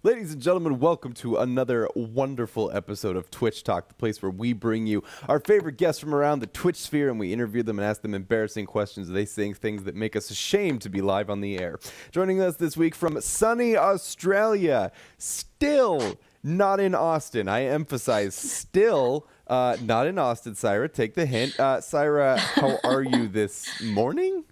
Ladies and gentlemen, welcome to another wonderful episode of Twitch Talk, the place where we bring you our favorite guests from around the Twitch sphere, and we interview them and ask them embarrassing questions. They say things that make us ashamed to be live on the air. Joining us this week from sunny Australia, still not in Austin. I emphasize still not in Austin, Syra. Take the hint. Syra, how are you this morning?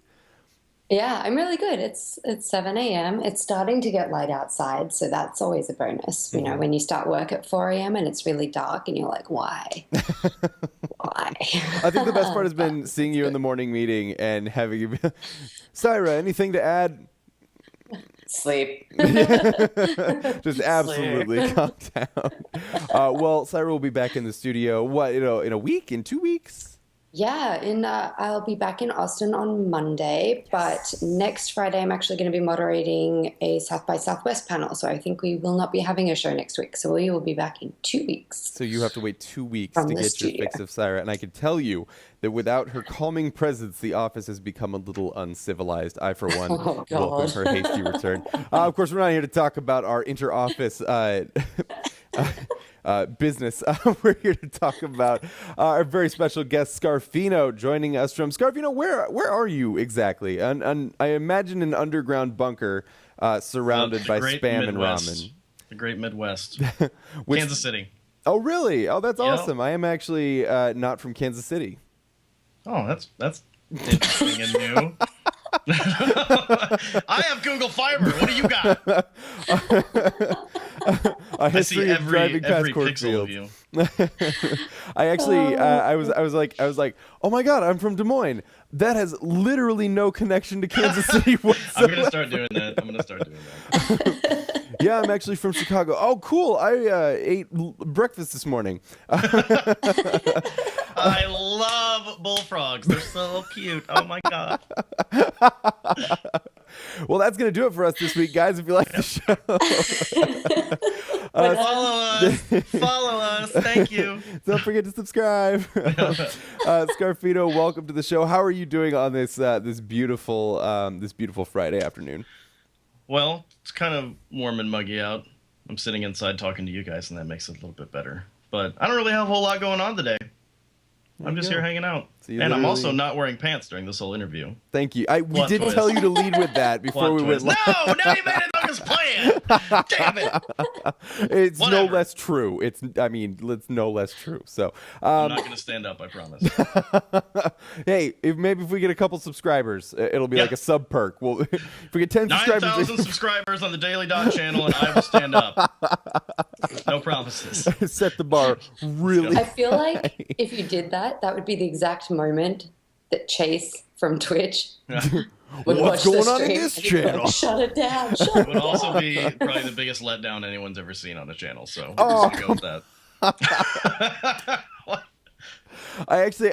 Yeah, I'm really good. It's 7 a.m. It's starting to get light outside, so that's always a bonus. You know, when you start work at 4 a.m. and it's really dark and you're like, why? Why? I think the best part has been seeing you in the morning meeting and having you Syra, anything to add? Sleep. Just absolutely calm down. Well, Syra will be back in the studio, in a week, in 2 weeks? Yeah, I'll be back in Austin on Monday, but next Friday I'm actually going to be moderating a South by Southwest panel, so I think we will not be having a show next week, so we will be back in 2 weeks. So you have to wait 2 weeks to get your fix of Syra, and I can tell you that without her calming presence, the office has become a little uncivilized. I, for one, welcome her hasty return. Of course, we're not here to talk about our inter-office business. We're here to talk about our very special guest, Scarfino, joining us from Scarfino. Where are you exactly? And I imagine an underground bunker surrounded by spam and ramen. The great Midwest. Kansas City. Oh, really? Oh, that's awesome. I am actually not from Kansas City. Oh, that's interesting and new. I have Google Fiber. What do you got? I see every pixel of you. I actually, I was like, oh my God, I'm from Des Moines. That has literally no connection to Kansas City whatsoever. I'm gonna start doing that. Yeah, I'm actually from Chicago. Oh, cool. I ate breakfast this morning. I love bullfrogs. They're so cute. Oh my God. Well, that's going to do it for us this week, guys. If you like the show, follow us. Thank you. Don't forget to subscribe. Scarfino, welcome to the show. How are you doing on this beautiful Friday afternoon? Well, it's kind of warm and muggy out. I'm sitting inside talking to you guys, and that makes it a little bit better. But I don't really have a whole lot going on today. I'm just here hanging out. So and I'm also not wearing pants during this whole interview. Thank you. We did tell you to lead with that before we went live. No, now you made it look as planned. Damn it. It's no less true. It's no less true. So I'm not going to stand up, I promise. Hey, maybe if we get a couple subscribers, it'll be like a sub perk. Well, if we get 10 subscribers, 9,000 subscribers on the Daily Dot channel, and I will stand up. No promises. Set the bar really. I feel like if you did that, that would be the exact moment that Chase from Twitch would What's watch going the on in stream this and he'd be like, channel? Shut it down. It would also be probably the biggest letdown anyone's ever seen on the channel. So we're just gonna go with that. I actually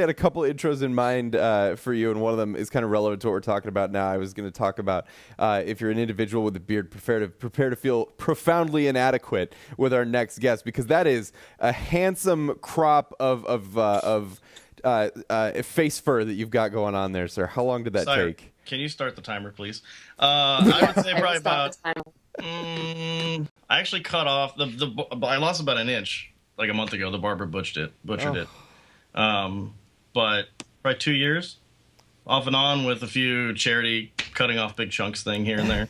had a couple intros in mind for you, and one of them is kind of relevant to what we're talking about now. I was going to talk about if you're an individual with a beard, prepare to feel profoundly inadequate with our next guest, because that is a handsome crop of face fur that you've got going on there, sir. How long did that take? Can you start the timer, please? I would say probably about. I actually cut off I lost about an inch like a month ago. The barber butchered it. But probably 2 years, off and on, with a few charity cutting off big chunks thing here and there.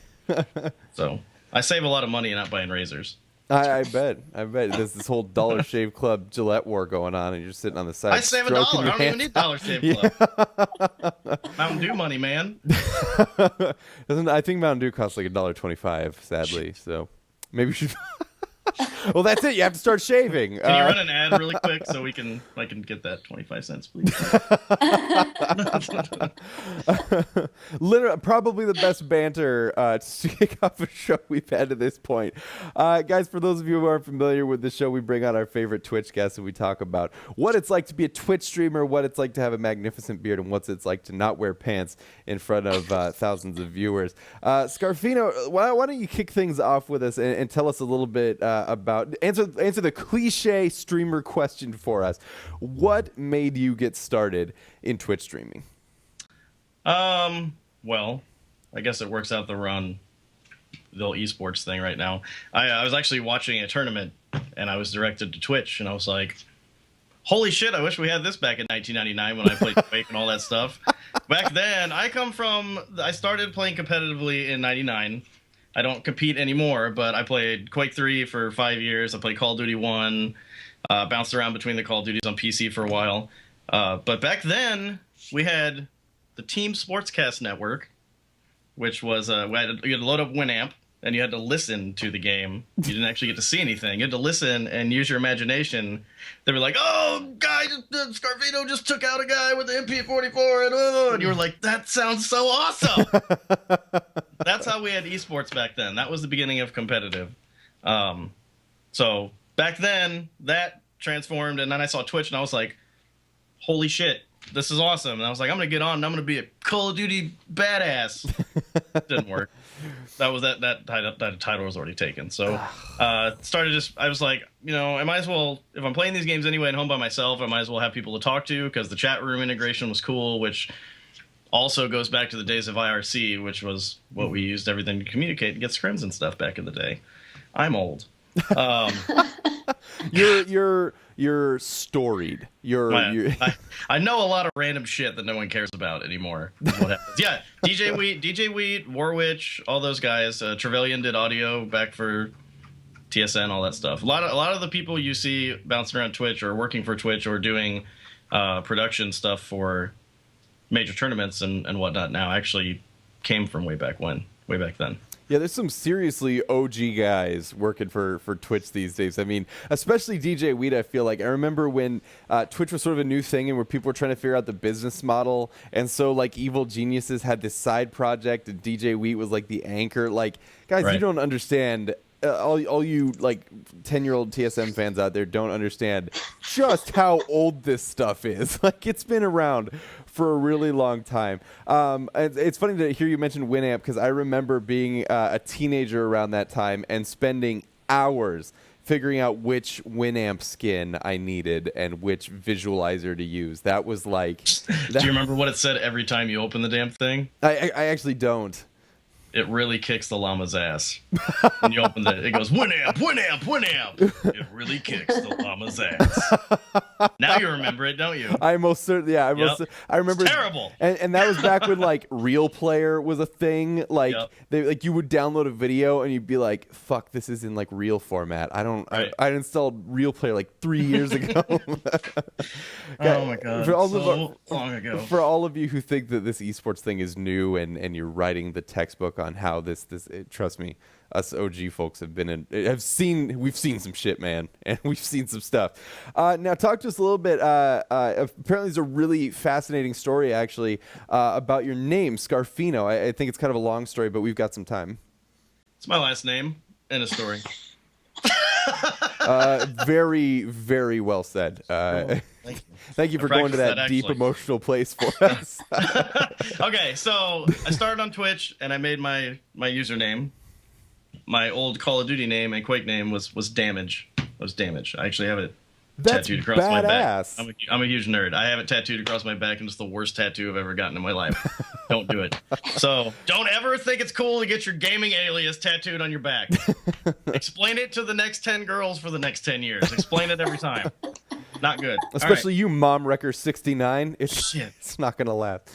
So I save a lot of money not buying razors. I bet. There's this whole Dollar Shave Club Gillette war going on, and you're sitting on the side. I save $1. I don't even need Dollar Shave Club. Mountain Dew money, man. I think Mountain Dew costs like $1.25, sadly. So maybe you should. Well, that's it. You have to start shaving. Can you run an ad really quick so I can get that 25 cents, please? Literally, probably the best banter to kick off a show we've had to this point. Guys, for those of you who aren't familiar with the show, we bring on our favorite Twitch guests and we talk about what it's like to be a Twitch streamer, what it's like to have a magnificent beard, and what it's like to not wear pants in front of thousands of viewers. Scarfino, why don't you kick things off with us and tell us a little bit about answer the cliche streamer question for us. What made you get started in Twitch streaming? Well, I guess it works out the whole esports thing right now. I was actually watching a tournament, and I was directed to Twitch, and I was like, holy shit, I wish we had this back in 1999 when I played Quake and all that stuff. Back then, I started playing competitively in 99. I don't compete anymore, but I played Quake 3 for 5 years. I played Call of Duty 1, bounced around between the Call of Duties on PC for a while. But back then, we had the Team Sportscast Network, which was you had to load up Winamp, and you had to listen to the game. You didn't actually get to see anything. You had to listen and use your imagination. They were like, "Oh, Scarfino just took out a guy with the MP44," and you were like, "That sounds so awesome." That's how we had esports back then. That was the beginning of competitive. So back then, that transformed, and then I saw Twitch, and I was like, "Holy shit, this is awesome!" And I was like, "I'm gonna get on, and I'm gonna be a Call of Duty badass." Didn't work. That title was already taken. So I was like, I might as well, if I'm playing these games anyway at home by myself, I might as well have people to talk to, because the chat room integration was cool, which also goes back to the days of IRC, which was what we used everything to communicate and get scrims and stuff back in the day. I'm old. You're storied. I know a lot of random shit that no one cares about anymore. What happens? Yeah, DJ Wheat, Warwitch, all those guys. Trevelyan did audio back for TSN, all that stuff. A lot of the people you see bouncing around Twitch or working for Twitch or doing production stuff for major tournaments and whatnot now actually came from way back then. Yeah, there's some seriously OG guys working for Twitch these days. I mean, especially DJ Wheat, I feel like. I remember when Twitch was sort of a new thing and where people were trying to figure out the business model. And so, like, Evil Geniuses had this side project, and DJ Wheat was, like, the anchor. Like, guys, right. You don't understand. All you, like, 10-year-old TSM fans out there don't understand just how old this stuff is. Like, it's been around for a really long time. It's funny to hear you mention Winamp, because I remember being a teenager around that time and spending hours figuring out which Winamp skin I needed and which visualizer to use. That was like... Do you remember what it said every time you open the damn thing? I actually don't. It really kicks the llama's ass. When you open it goes, Winamp, Winamp, Winamp. It really kicks the llama's ass. Now you remember it, don't you? I most certainly, yeah. I remember. It's terrible. And that was back when, like, Real Player was a thing. Like, you would download a video and you'd be like, fuck, this is in, like, real format. I installed Real Player, like, 3 years ago. Oh, my God. So long ago. For all of you who think that this esports thing is new and you're writing the textbook on how trust me, us OG folks we've seen some shit, man, and we've seen some stuff. Now talk to us a little bit. Apparently, there's a really fascinating story actually about your name, Scarfino. I think it's kind of a long story, but we've got some time. It's my last name and a story. Very, very well said. Thank you for going to that deep emotional place for us. Okay, so I started on Twitch and I made my username. My old Call of Duty name and Quake name was Damage. It was Damage. I actually have it tattooed across my back. I'm a huge nerd. I have it tattooed across my back, and it's the worst tattoo I've ever gotten in my life. Don't do it. So don't ever think it's cool to get your gaming alias tattooed on your back. Explain it to the next 10 girls for the next 10 years. Explain it every time. Not good. Especially you, Mom Wrecker 69. It's not gonna last.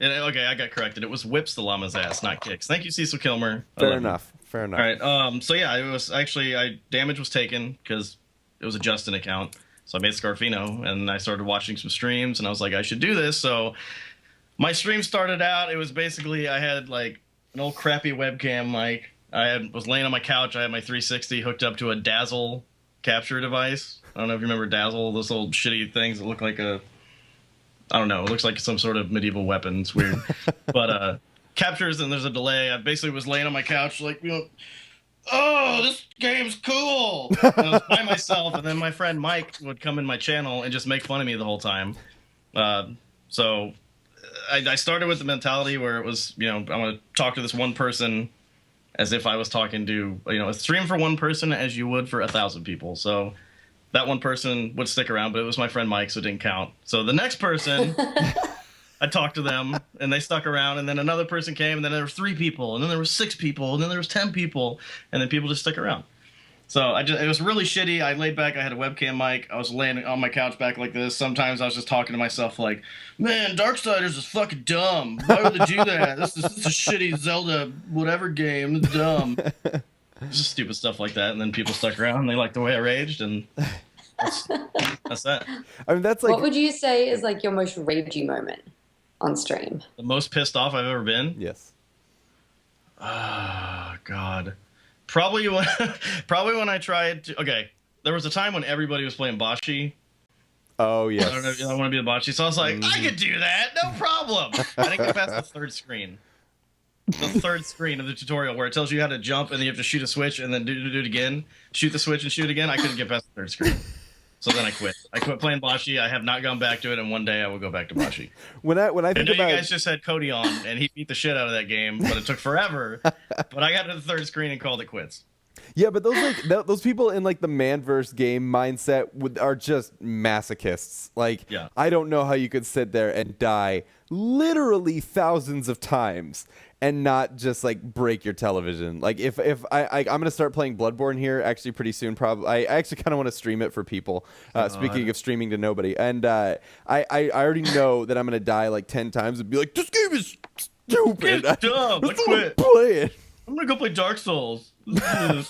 Okay, I got corrected. It was whips the llama's ass, not kicks. Thank you, Cecil Kilmer. Fair enough. All right. So yeah, it was actually Damage was taken because it was a Justin account. So I made Scarfino, and I started watching some streams, and I was like, I should do this. So my stream started out. It was basically I had like an old crappy webcam mic. Was laying on my couch. I had my 360 hooked up to a Dazzle capture device. I don't know if you remember Dazzle, those old shitty things that look like I don't know, it looks like some sort of medieval weapon. It's weird. But captures, and there's a delay. I basically was laying on my couch like, oh, this game's cool. And I was by myself, and then my friend Mike would come in my channel and just make fun of me the whole time. So I started with the mentality where it was, I want to talk to this one person as if I was talking to, a stream for one person as you would for 1,000 people. So that one person would stick around, but it was my friend Mike, so it didn't count. So the next person I talked to them, and they stuck around, and then another person came, and then there were 3 people, and then there were 6 people, and then there was 10 people, and then people just stuck around. So it was really shitty. I laid back. I had a webcam mic. I was laying on my couch back like this. Sometimes I was just talking to myself like, man, Darksiders is fucking dumb. Why would they do that? This is a shitty Zelda whatever game. It's dumb. It's just stupid stuff like that. And then people stuck around. And they liked the way I raged. And that's that. I mean, that's like. What would you say is like your most ragey moment on stream? The most pissed off I've ever been? Yes. Oh, God. Probably when I tried to. Okay, there was a time when everybody was playing bocce. Oh yes. I don't know if I want to be the bocce, so I was like, I could do that, no problem. I didn't get past the third screen. The third screen of the tutorial where it tells you how to jump and then you have to shoot a switch and then do it again. Shoot the switch and shoot it again. I couldn't get past the third screen. So then I quit. I quit playing bocce. I have not gone back to it, and one day I will go back to bocce. When I think know about, you guys just had Cody on, and he beat the shit out of that game, but it took forever. But I got to the third screen and called it quits. yeah, but those people in like the Manverse game mindset are just masochists. Like, Yeah. I don't know how you could sit there and die literally thousands of times and not just like break your television. Like if I'm gonna start playing Bloodborne here actually pretty soon. Probably I actually kind of want to stream it for people. Speaking of streaming to nobody, and I already know that I'm gonna die like 10 times and be like, this game is stupid. It's dumb. I quit. Play it. I'm gonna go play Dark Souls. A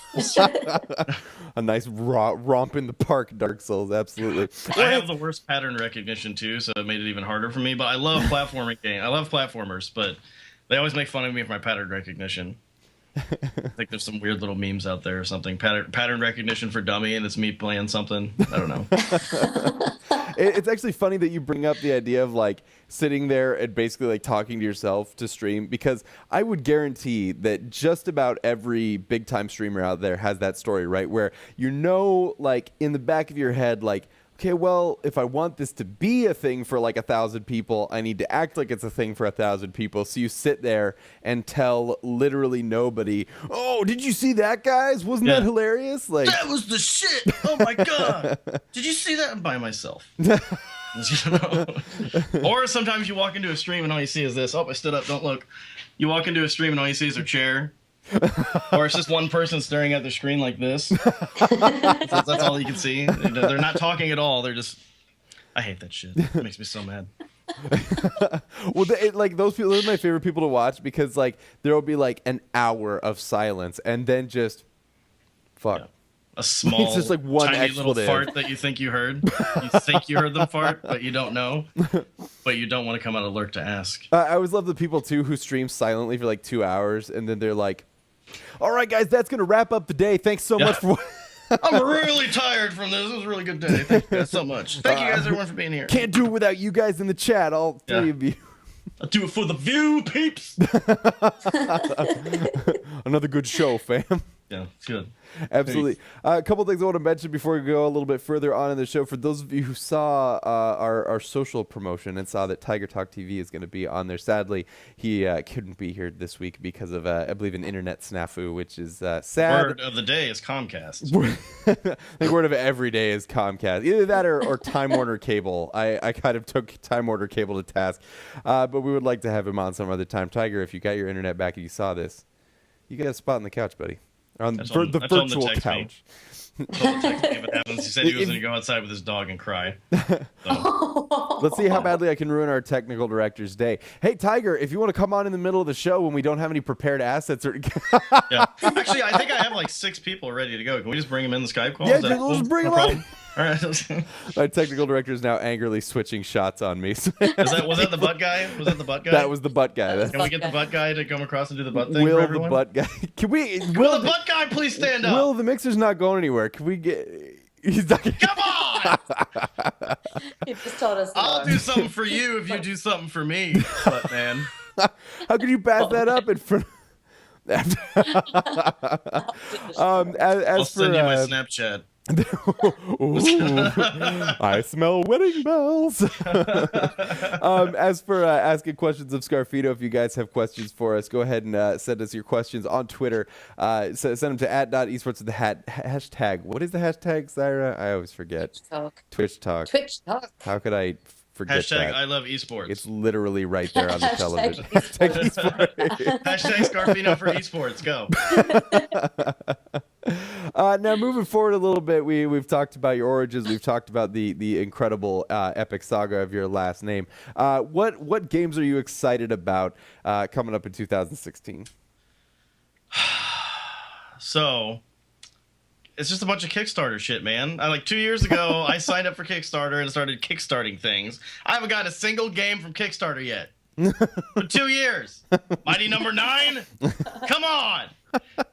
nice romp in the park, Dark Souls, absolutely. I have the worst pattern recognition too, so it made it even harder for me. But I love platforming games. I love platformers, but they always make fun of me for my pattern recognition. I think there's some weird little memes out there or something. Pattern recognition for dummy, and it's me playing something. I don't know. It's actually funny that you bring up the idea of like sitting there and basically like talking to yourself to stream, because I would guarantee that just about every big time streamer out there has that story, right? Where like in the back of your head, like, okay, well, if I want this to be a thing for like 1,000 people, I need to act like it's a thing for 1,000 people. So you sit there and tell literally nobody, oh, did you see that, guys? Wasn't that hilarious? Like, that was the shit. Oh my God. Did you see that? I'm by myself. Or sometimes you walk into a stream and all you see is this. Oh, I stood up. Don't look. You walk into a stream and all you see is their chair. Or it's just one person staring at their screen like this. That's all you can see. They're not talking at all. They're just. I hate that shit. It makes me so mad. Well, like those people are my favorite people to watch, because like there will be like an hour of silence and then just fuck. Yeah. A small, it's just like one tiny expletive. little fart that you think you heard. You think you heard them fart, but you don't know. But you don't want to come out alert to ask. I always love the people too who stream silently for like 2 hours and then they're like, all right, guys, that's going to wrap up the day. Thanks so much for... I'm really tired from this. It was a really good day. Thank you guys so much. Thank you guys, everyone, for being here. Can't do it without you guys in the chat, all three of you. I'll do it for the view, peeps. Another good show, fam. Yeah, it's good. Absolutely. A couple things I want to mention before we go a little bit further on in the show. For those of you who saw our social promotion and saw that Tiger Talk TV is going to be on there, sadly, he couldn't be here this week because of, I believe, an internet snafu, which is sad. Word of the day is Comcast. The word of every day is Comcast. Either that or Time Warner Cable. I kind of took Time Warner Cable to task. But we would like to have him on some other time. Tiger, if you got your internet back and you saw this, you got a spot on the couch, buddy. On the virtual couch. If it happens. He said he was going to go outside with his dog and cry. So. Let's see how badly I can ruin our technical director's day. Hey, Tiger, if you want to come on in the middle of the show when we don't have any prepared assets, or yeah. Actually, I think I have like 6 people ready to go. Can we just bring them in the Skype call? Yeah, let's bring them on. All right. My technical director is now angrily switching shots on me. Was that the butt guy? Was that the butt guy? That was the butt guy. Can we get the butt guy to come across and do the butt thing? Will for everyone? the butt guy? Can we? Will the butt guy please stand up? Will, the mixer's not going anywhere. Can we get? He's not. Come on! He just told us. I'll do something for you if you do something for me, butt man. How could you pass that up in front? I'll send you my Snapchat. Ooh, I smell wedding bells. As for asking questions of Scarfino, if you guys have questions for us, go ahead and send us your questions on Twitter. Send them to @esports with the hashtag. What is the hashtag, Zaira? I always forget. Twitch talk. How could I forget that. I love esports. It's literally right there on the Hashtag television. esports. Hashtag Scarfino for esports. Go. Now, moving forward a little bit, we've talked about your origins. We've talked about the incredible epic saga of your last name. What games are you excited about coming up in 2016? So, it's just a bunch of Kickstarter shit, man. 2 years ago, I signed up for Kickstarter and started kickstarting things. I haven't got a single game from Kickstarter yet. For 2 years. Mighty number 9? Come on.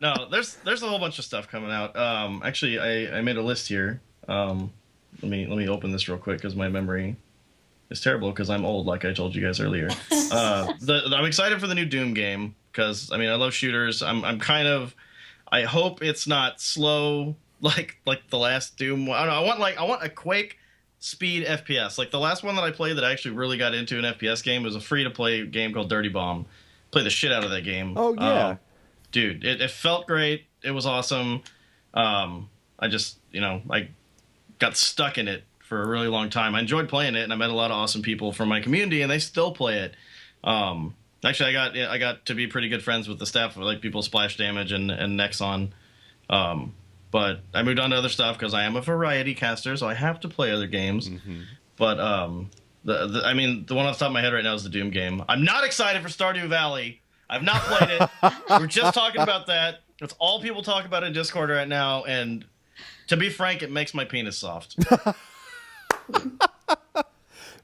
No, there's a whole bunch of stuff coming out. Actually, I made a list here. Let me open this real quick because my memory is terrible because I'm old, like I told you guys earlier. I'm excited for the new Doom game because I love shooters. I hope it's not slow like the last Doom. I don't know, I want a Quake speed FPS. Like the last one that I played that I actually really got into an FPS game was a free to play game called Dirty Bomb. Play the shit out of that game. Oh yeah. Dude, it felt great. It was awesome. I just, I got stuck in it for a really long time. I enjoyed playing it, and I met a lot of awesome people from my community, and they still play it. Actually, I got to be pretty good friends with the staff, like people Splash Damage and Nexon. But I moved on to other stuff because I am a variety caster, so I have to play other games. Mm-hmm. But the one off the top of my head right now is the Doom game. I'm not excited for Stardew Valley. I've not played it. We're just talking about that. That's all people talk about in Discord right now, and to be frank, it makes my penis soft.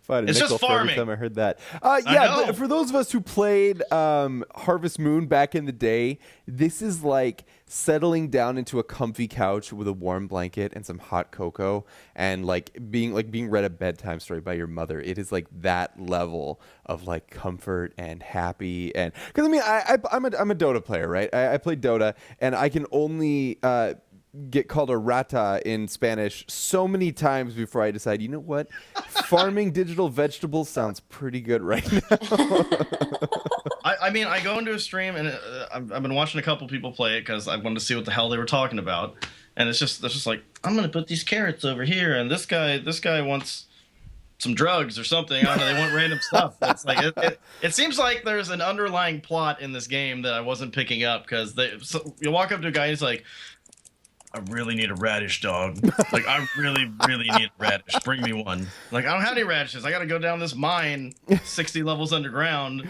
It's just farming. Every time I heard that. Yeah, for those of us who played Harvest Moon back in the day, this is like settling down into a comfy couch with a warm blanket and some hot cocoa, and being read a bedtime story by your mother. It is like that level of like comfort and happy, and because I'm a Dota player, right? I play Dota, and I can only get called a rata in Spanish so many times before I decide, you know what, farming digital vegetables sounds pretty good right now. I go into a stream and I've been watching a couple people play it because I wanted to see what the hell they were talking about, and it's just like, I'm gonna put these carrots over here, and this guy wants some drugs or something. I don't know, they want random stuff. It's like it seems like there's an underlying plot in this game that I wasn't picking up because you walk up to a guy and he's like, I really need a radish, dog. Like, I really, really need a radish. Bring me one. Like, I don't have any radishes. I got to go down this mine 60 levels underground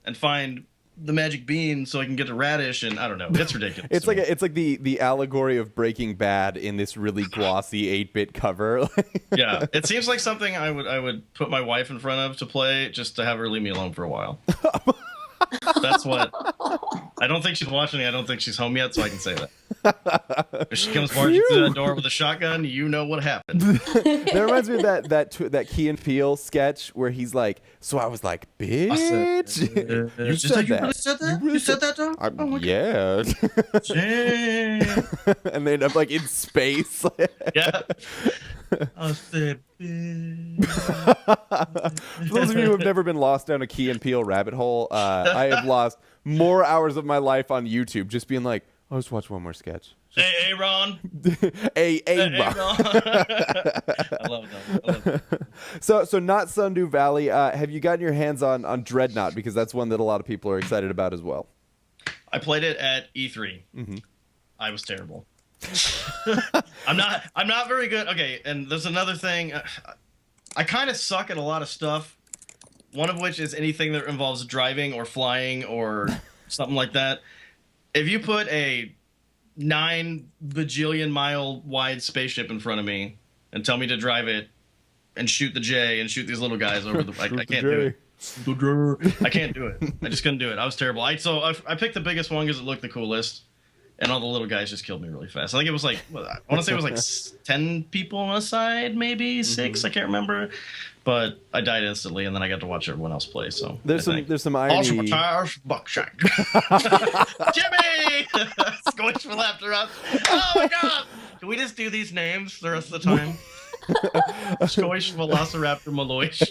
and find the magic bean so I can get a radish, and I don't know. It's ridiculous. It's like the allegory of Breaking Bad in this really glossy 8-bit cover. Yeah, it seems like something I would put my wife in front of to play just to have her leave me alone for a while. That's what. I don't think she's watching it. I don't think she's home yet, so I can say that. If she comes marching through that door with a shotgun, you know what happened. That reminds me of that Key and Peele sketch where he's like, so I was like, bitch, you said that. You said that, dog? Oh yeah. And they end up like in space. Yeah. I said, bitch. For those of you who have never been lost down a Key and Peele rabbit hole, I have lost more hours of my life on YouTube just being like, I'll just watch one more sketch. Hey, Ron. Hey, Ron. I love that. So not Stardew Valley. Have you gotten your hands on Dreadnought? Because that's one that a lot of people are excited about as well. I played it at E3. Mm-hmm. I was terrible. I'm not very good. Okay, and there's another thing. I kind of suck at a lot of stuff. One of which is anything that involves driving or flying or something like that. If you put a 9 bajillion mile wide spaceship in front of me and tell me to drive it and shoot the J and shoot these little guys over the, I can't do it. I can't do it. I just couldn't do it. I was terrible. I picked the biggest one because it looked the coolest, and all the little guys just killed me really fast. I think it was like, I want to say it was like 10 people on a side, maybe 6. I can't remember. But I died instantly, and then I got to watch everyone else play. So there's some irony. Buckshot. Jimmy, Squish for laughter up. Oh my God! Can we just do these names the rest of the time? Squish, Velociraptor, Maloish.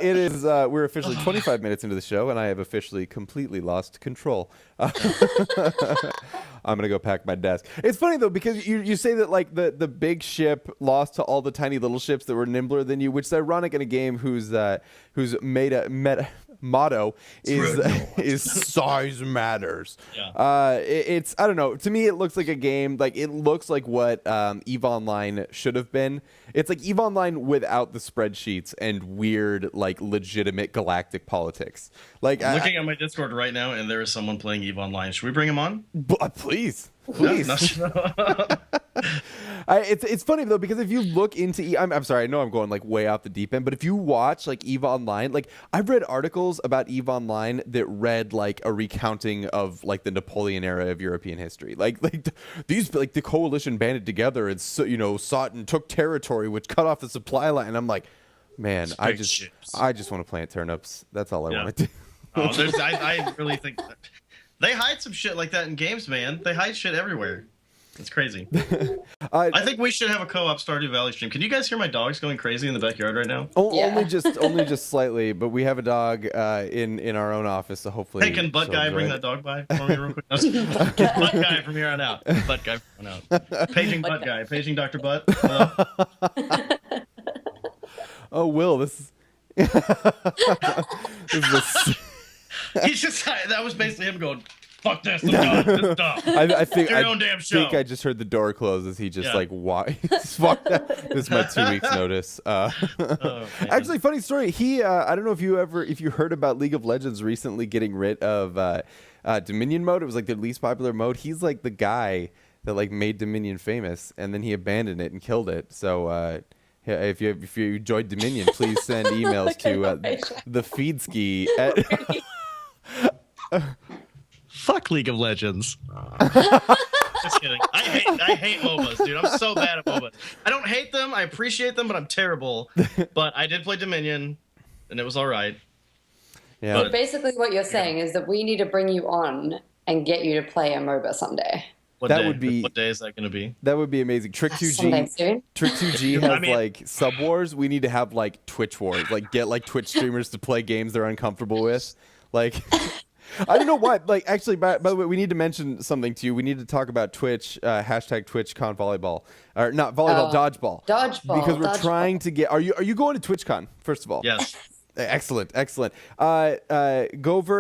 It is. We're officially 25 minutes into the show, and I have officially completely lost control. I'm gonna go pack my desk. It's funny though because you say that like the big ship lost to all the tiny little ships that were nimbler than you, which is ironic in a game whose motto is size matters. Yeah. It's I don't know. To me, it looks like a game. Like it looks like what EVE Online should have been. It's like EVE Online without the spreadsheets and weird, like legitimate galactic politics. Like I'm looking at my Discord right now, and there is someone playing EVE Online. Should we bring him on? Please. It's funny though because if you look into I'm sorry, I know I'm going like way off the deep end, but if you watch like EVE Online, like I've read articles about EVE Online that read like a recounting of like the Napoleon era of European history. Like these like the coalition banded together and sought and took territory which cut off the supply line. And I'm like, man, I just want to plant turnips. That's all I want to do. I really think they hide some shit like that in games, man. They hide shit everywhere. It's crazy. I think we should have a co-op Stardew Valley stream. Can you guys hear my dogs going crazy in the backyard right now? Only just slightly, but we have a dog in our own office, so hopefully. Hey, can Butt Guy bring that dog by for me real quick? Get Butt Guy from here on out. Butt Guy from here on out. Paging Butt Guy. Paging Dr. Butt. Hello? Oh, Will, this is He's just that was basically him going, fuck this, I'm done. This is dumb. I think your own damn show. I just heard the door close as he just like why fuck that. This is my 2 weeks notice. Actually, funny story. He I don't know if you heard about League of Legends recently getting rid of Dominion mode. It was like their least popular mode. He's like the guy that like made Dominion famous, and then he abandoned it and killed it. So if you enjoyed Dominion, please send emails to the Feedski at Fuck League of Legends. Just kidding. I hate MOBAs, dude. I'm so bad at MOBAs. I don't hate them. I appreciate them, but I'm terrible. But I did play Dominion, and it was all right. Yeah. So basically what you're saying is that we need to bring you on and get you to play a MOBA someday. What day is that going to be? That would be amazing. Trick2G has like Sub Wars. We need to have like Twitch Wars. Like get like Twitch streamers to play games they're uncomfortable with. Like I don't know why. Like actually, by the way, we need to mention something to you. We need to talk about Twitch hashtag TwitchCon volleyball or not volleyball dodgeball. Dodgeball because we're trying to get. Are you going to TwitchCon first of all? Yes. Excellent. Gover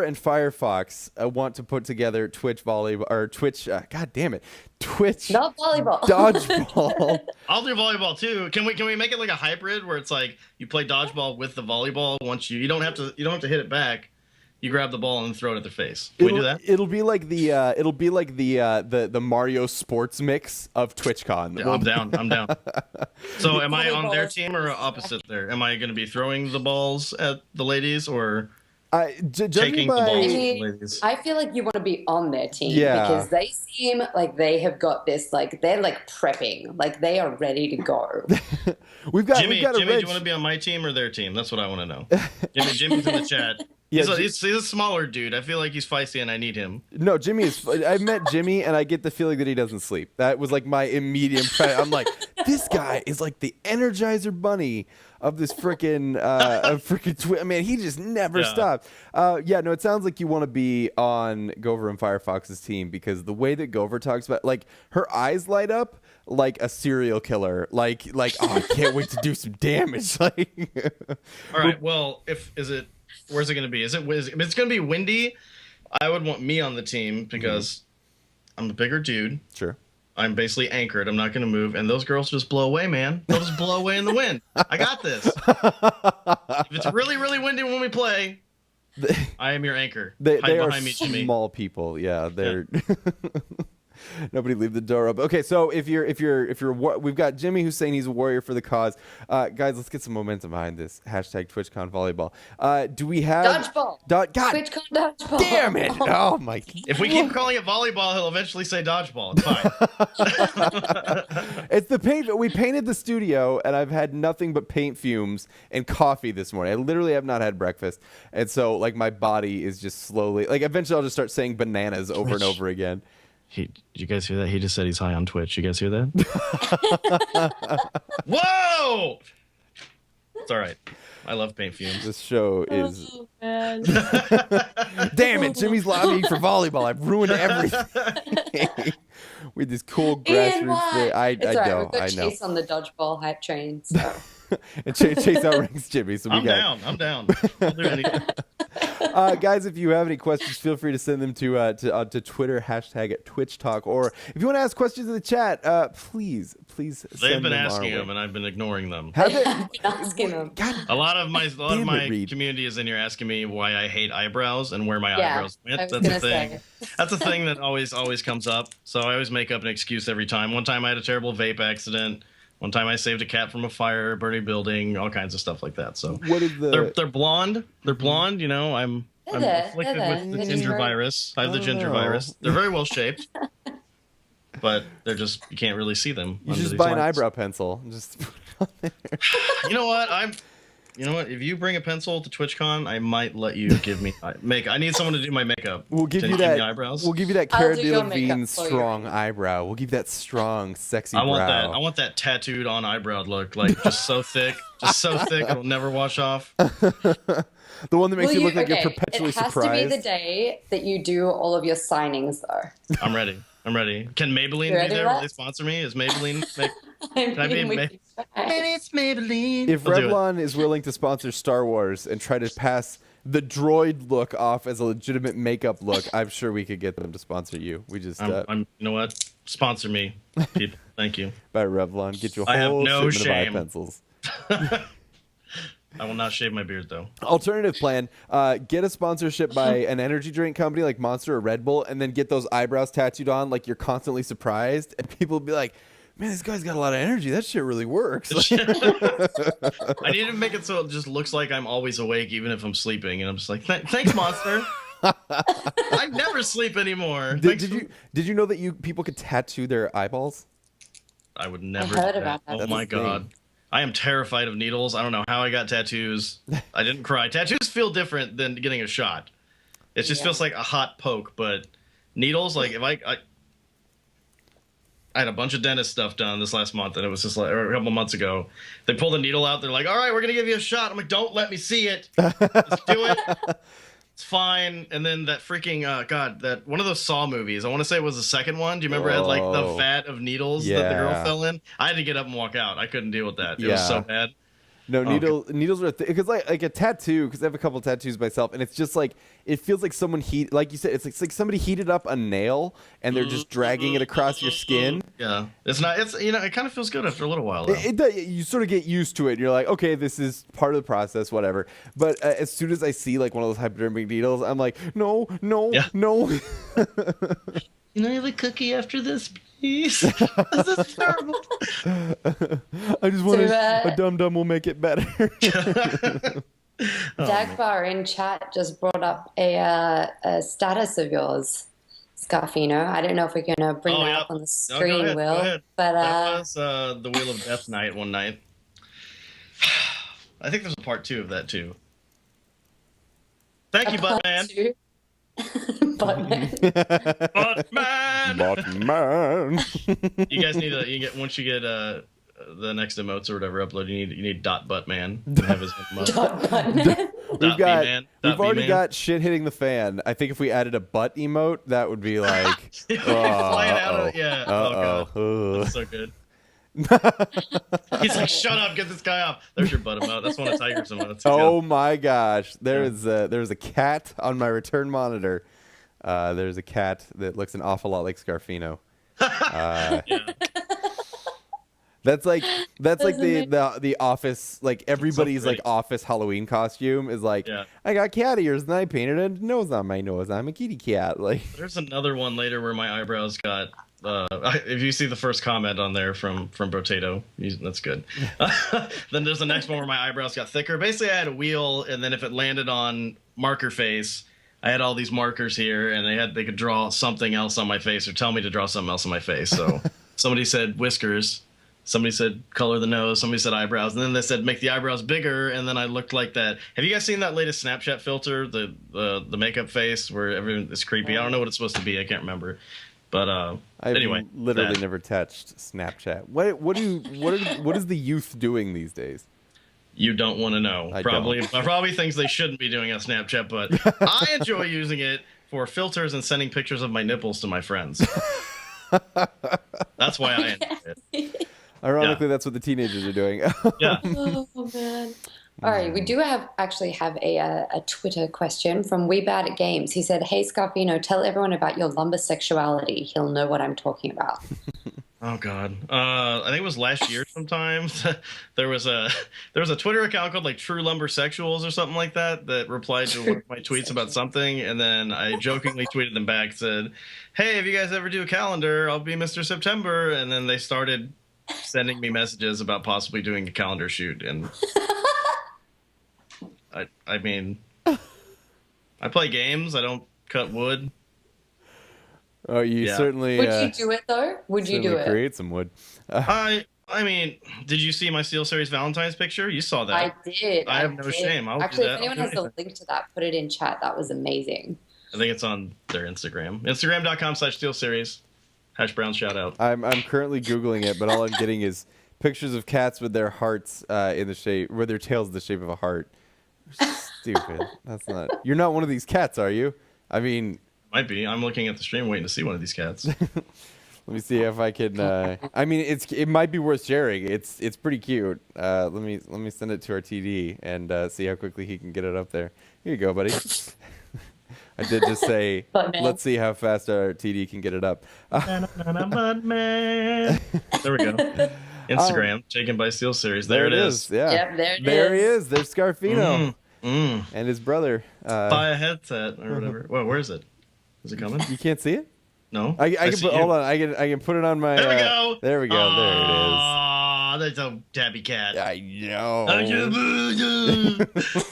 and Firefox want to put together Twitch volleyball or Twitch. God damn it, Twitch. Not volleyball. Dodgeball. I'll do volleyball too. Can we make it like a hybrid where it's like you play dodgeball with the volleyball? Once you don't have to hit it back. You grab the ball and throw it at their face. Can we do that? It'll be like the Mario sports mix of TwitchCon. Yeah, I'm down. So am I on their team or opposite there? Am I going to be throwing the balls at the ladies or taking the balls from the ladies? I feel like you want to be on their team because they seem like they have got this, like they're like prepping, like they are ready to go. Jimmy, do you want to be on my team or their team? That's what I want to know. Jimmy's in the chat. He's a smaller dude. I feel like he's feisty and I need him. No, Jimmy is. I met Jimmy and I get the feeling that he doesn't sleep. That was like my immediate impression. I'm like, this guy is like the Energizer Bunny of this freaking man. He just never stops. No, it sounds like you want to be on Gover and Firefox's team because the way that Gover talks about, like, her eyes light up like a serial killer. Like oh, I can't wait to do some damage. Like, all right. Well, where's it going to be? If it's going to be windy, I would want me on the team because I'm a bigger dude. Sure. I'm basically anchored. I'm not going to move. And those girls just blow away, man. They'll just blow away in the wind. I got this. If it's really, really windy when we play, I am your anchor. They are me, Jimmy. Small people. Yeah, they're... Yeah. Nobody leave the door open. Okay, so if you're we've got Jimmy who's saying he's a warrior for the cause. Guys, let's get some momentum behind this. Hashtag TwitchCon volleyball. Do we have dodgeball? God TwitchCon dodgeball. Damn it! Oh my! If we keep calling it volleyball, he'll eventually say dodgeball. It's fine. It's the paint. We painted the studio, and I've had nothing but paint fumes and coffee this morning. I literally have not had breakfast, and so like my body is just slowly like. Eventually, I'll just start saying bananas over and over again. Did you guys hear that? He just said he's high on Twitch. You guys hear that? Whoa! It's all right. I love paint fumes. This show is. Oh, man. Damn it, Jimmy's lobbying for volleyball. I've ruined everything. With this cool Ian, grassroots why? thing. I It's all right. know. We've got I know. Chase on the dodgeball hype train. So. And Chase outranks Jimmy. So we I'm got. down. I'm down. I'll do anything. Guys, if you have any questions, feel free to send them to Twitter, #TwitchTalk. Or if you want to ask questions in the chat, please send They've been them our asking way. them, and I've been ignoring them. Have they? Asking them. God, A lot of my Damn it, Reed. community is in here asking me why I hate eyebrows and where my Yeah, eyebrows went. I was That's a gonna thing. say. That's a thing that always comes up. So I always make up an excuse every time. One time I had a terrible vape accident. One time I saved a cat from a fire, burning building, all kinds of stuff like that. So what is the? they're blonde. They're blonde. You know, I'm afflicted with the They're ginger very- virus. I have the Oh, ginger no. virus. They're very well shaped, but they're just you can't really see them. You under just these buy an lights. eyebrow pencil. And just. You know what? You know what? If you bring a pencil to TwitchCon, I might let you give me make. I need someone to do my makeup. We'll give Can you give me that. eyebrows. We'll give you that I'll Cara do your Delevingne makeup for you. strong eyebrow. We'll give you that strong, sexy I want brow. that. I want that tattooed on eyebrow look, like just so thick, it'll never wash off. The one that makes you look like you're okay, perpetually it has surprised. to be the day that you do all of your signings, though. I'm ready. Can Maybelline You be ready, there? Will Rex? they sponsor me? Is Maybelline? I I mean, be we ma- can try. Maybe it's Maybelline. If I'll do it. Revlon is willing to sponsor Star Wars and try to pass the droid look off as a legitimate makeup look, I'm sure we could get them to sponsor you. We just I'm. You know what? Sponsor me, people. Thank you. buy Revlon, get you a I have whole no shipment of eye shame. pencils. I will not shave my beard though. Alternative plan: get a sponsorship by an energy drink company like Monster or Red Bull, and then get those eyebrows tattooed on like you're constantly surprised, and people will be like, "Man, this guy's got a lot of energy. That shit really works." I need to make it so it just looks like I'm always awake, even if I'm sleeping. And I'm just like, thanks, Monster. I never sleep anymore. Did you know that people could tattoo their eyeballs? I would never. I heard do about that. Oh That's my a thing. god. I am terrified of needles. I don't know how I got tattoos. I didn't cry. Tattoos feel different than getting a shot. It just feels like a hot poke, but needles, like if I had a bunch of dentist stuff done this last month, and it was just like, or a couple months ago. They pull the needle out. They're like, "All right, we're gonna give you a shot." I'm like, "Don't let me see it. Let's do it. It's fine." And then that freaking God, that one of those Saw movies. I want to say it was the second one. Do you remember it had like the Oh. vat of needles that the girl Yeah. fell in? I had to get up and walk out. I couldn't deal with that. It was so Yeah. bad. No, Oh, needles are because like a tattoo. Because I have a couple tattoos myself, and it's just like it feels like someone like you said, it's like somebody heated up a nail and they're just dragging it across your skin. Yeah, it's not. It's it kind of feels good after a little while. Though. You sort of get used to it. And you're like, okay, this is part of the process, whatever. But as soon as I see like one of those hypodermic needles, I'm like, no. Can I have a cookie after this, please? This is terrible. I just want So, a dum dum will make it better. Dagbar in chat just brought up a status of yours, Scarfino. I don't know if we're going to bring that up on the No, screen, go Will. ahead. But that was the Wheel of Death night one night. I think there's a part 2 of that too. Thank you, Buttman. Buttman. Buttman. You guys need once you get the next emotes or whatever upload, you need Buttman to have his emote. Buttman. We've already got shit hitting the fan. I think if we added a butt emote, that would be like flying out of yeah. Oh god, that's so good. He's like, shut up, get this guy off. There's your butt emote. That's one of Tiger's emotes. Oh my gosh, there's a cat on my return monitor. There's a cat that looks an awful lot like Scarfino. Yeah. That's like the office, like everybody's like office Halloween costume is like, I got cat ears and I painted a nose on my nose. I'm a kitty cat. Like There's another one later where my eyebrows got if you see the first comment on there from Brotato, that's good. Then there's the next one where my eyebrows got thicker. Basically, I had a wheel, and then if it landed on marker face, I had all these markers here, and they could draw something else on my face or tell me to draw something else on my face. So somebody said whiskers, somebody said color the nose, somebody said eyebrows, and then they said make the eyebrows bigger, and then I looked like that. Have you guys seen that latest Snapchat filter, the makeup face where everyone is creepy? I don't know what it's supposed to be. I can't remember. But anyway, literally never touched Snapchat. What is the youth doing these days? you don't want to know. Probably things they shouldn't be doing on Snapchat, but I enjoy using it for filters and sending pictures of my nipples to my friends. That's why I enjoy it. Ironically, that's what the teenagers are doing. Yeah. Oh man. All right, we do actually have a Twitter question from We Bad at Games. He said, "Hey Scarfino, tell everyone about your lumber sexuality. He'll know what I'm talking about." Oh God, I think it was last year sometime. there was a Twitter account called like True Lumber Sexuals or something like that replied to one of my tweets about something, and then I jokingly tweeted them back, said, "Hey, if you guys ever do a calendar, I'll be Mr. September," and then they started sending me messages about possibly doing a calendar shoot, and I mean, I play games. I don't cut wood. Oh, you certainly. Would you do it though? Would you do it? Create some wood. I mean, did you see my SteelSeries Valentine's picture? You saw that. I did. I have no shame. I'll Actually, do that. if anyone has the link to that, put it in chat. That was amazing. I think it's on their Instagram. Instagram.com/SteelSeries. Hash Brown shout out. I'm currently Googling it, but all I'm getting is pictures of cats with their hearts in the shape, with their tails in the shape of a heart. Stupid. That's not. You're not one of these cats, are you? I mean. Might be. I'm looking at the stream waiting to see one of these cats. Let me see if I can. I mean, it might be worth sharing. It's pretty cute. Let me send it to our TD and see how quickly he can get it up there. Here you go, buddy. I did just say, let's see how fast our TD can get it up. There we go. Instagram taken by SteelSeries. There it is. Yeah. Yep, there he is. There's Scarfino and his brother. Buy a headset or whatever. Well, where is it? Is it coming? You can't see it? No. I can put. Hold on. I can put it on my. There we go. There we go. There it is. Oh, that's a tabby cat. I know. All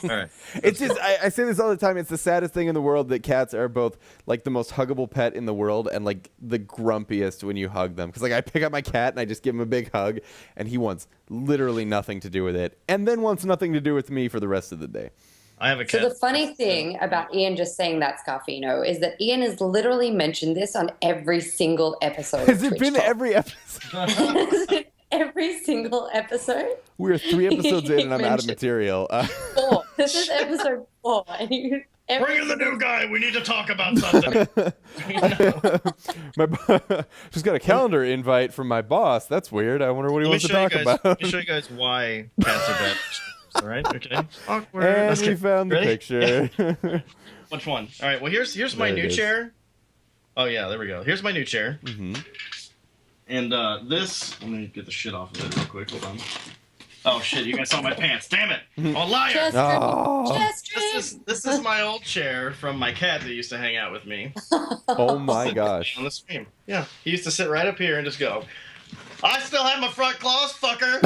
right. It's just I say this all the time. It's the saddest thing in the world that cats are both like the most huggable pet in the world and like the grumpiest when you hug them. Because like I pick up my cat and I just give him a big hug, and he wants literally nothing to do with it, and then wants nothing to do with me for the rest of the day. I have a cat. So the funny thing about Ian just saying that, Scarfino, is that Ian has literally mentioned this on every single episode. Has it been every episode? Every single episode? We're 3 episodes in and I'm out of material. 4. This is episode 4. Bring in the new guy. We need to talk about something. Just got a calendar invite from my boss. That's weird. I wonder what he wants to talk about. Let me show you guys why cats are bad. All right. Okay. Awkward. And we found the picture. Which one? All right. Well, here's my new chair. Oh yeah, there we go. Here's my new chair. Mm-hmm. And this. Let me get the shit off of it real quick. Hold on. Oh shit! You guys saw my pants. Damn it! Oh, liar! This is my old chair from my cat that used to hang out with me. Oh my gosh! On the stream. Yeah, he used to sit right up here and just go, "I still have my front claws, fucker."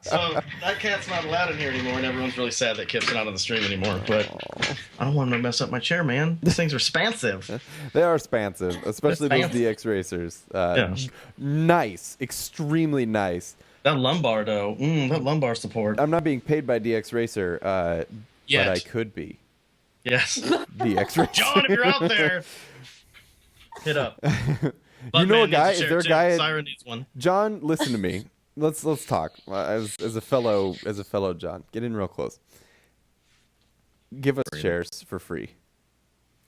So that cat's not allowed in here anymore, and everyone's really sad that Kip's not on the stream anymore. But I don't want him to mess up my chair, man. These things are expansive. They are expansive, especially those DX racers. Nice, extremely nice. That lumbar, though. That lumbar support. I'm not being paid by DX Racer, but I could be. Yes. DX Racer. John, if you're out there, hit up. You know a guy? Is there a guy? Siren needs one. John, listen to me. Let's talk. As a fellow John, get in real close. Give us shares for free.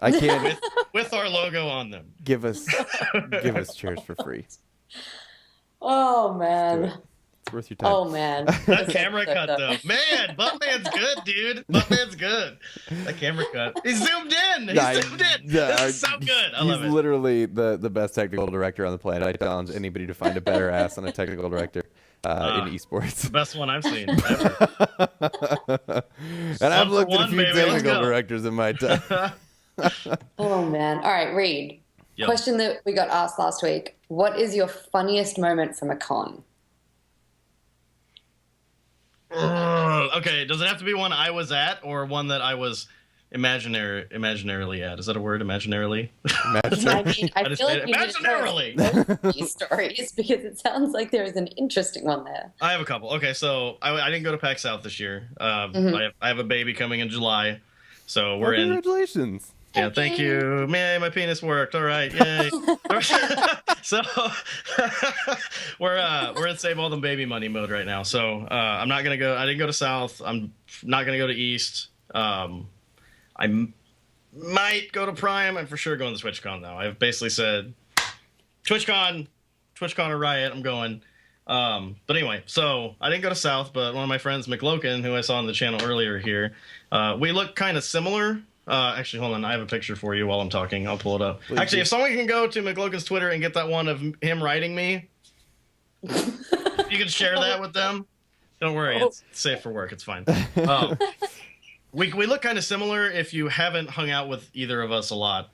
I can't. with our logo on them. Give us shares for free. Oh man. It's worth your time. Oh man. That camera cut though. Man, Buttman's good, dude. Buttman's good. That camera cut. He zoomed in. This is so good. I love it. He's literally the best technical director on the planet. I challenge anybody to find a better ass than a technical director in esports. The best one I've seen ever. And I've looked at a few technical directors in my time. Oh man. All right, Reed. Yep. Question that we got asked last week. What is your funniest moment from a con? Okay, does it have to be one I was at or one that I was imaginarily at? Is that a word, imaginarily? I feel like you imaginarily. need to tell these stories because it sounds like there is an interesting one there. I have a couple. Okay, so I didn't go to PAC South this year. I have a baby coming in July, so we're Congratulations. Yeah, thank you. Man, my penis worked. All right, yay. So we're in save all the baby money mode right now. So I'm not gonna go. I didn't go to South. I'm not gonna go to East. I might go to Prime. I'm for sure going to TwitchCon though. I've basically said TwitchCon or Riot. I'm going. But anyway, so I didn't go to South, but one of my friends, McLoken, who I saw on the channel earlier here, we look kind of similar. Actually, hold on. I have a picture for you while I'm talking. I'll pull it up. Please Actually, do. if someone can go to McLoken's Twitter and get that one of him writing me, you can share that with them. Don't worry. It's safe for work. It's fine. We look kind of similar if you haven't hung out with either of us a lot.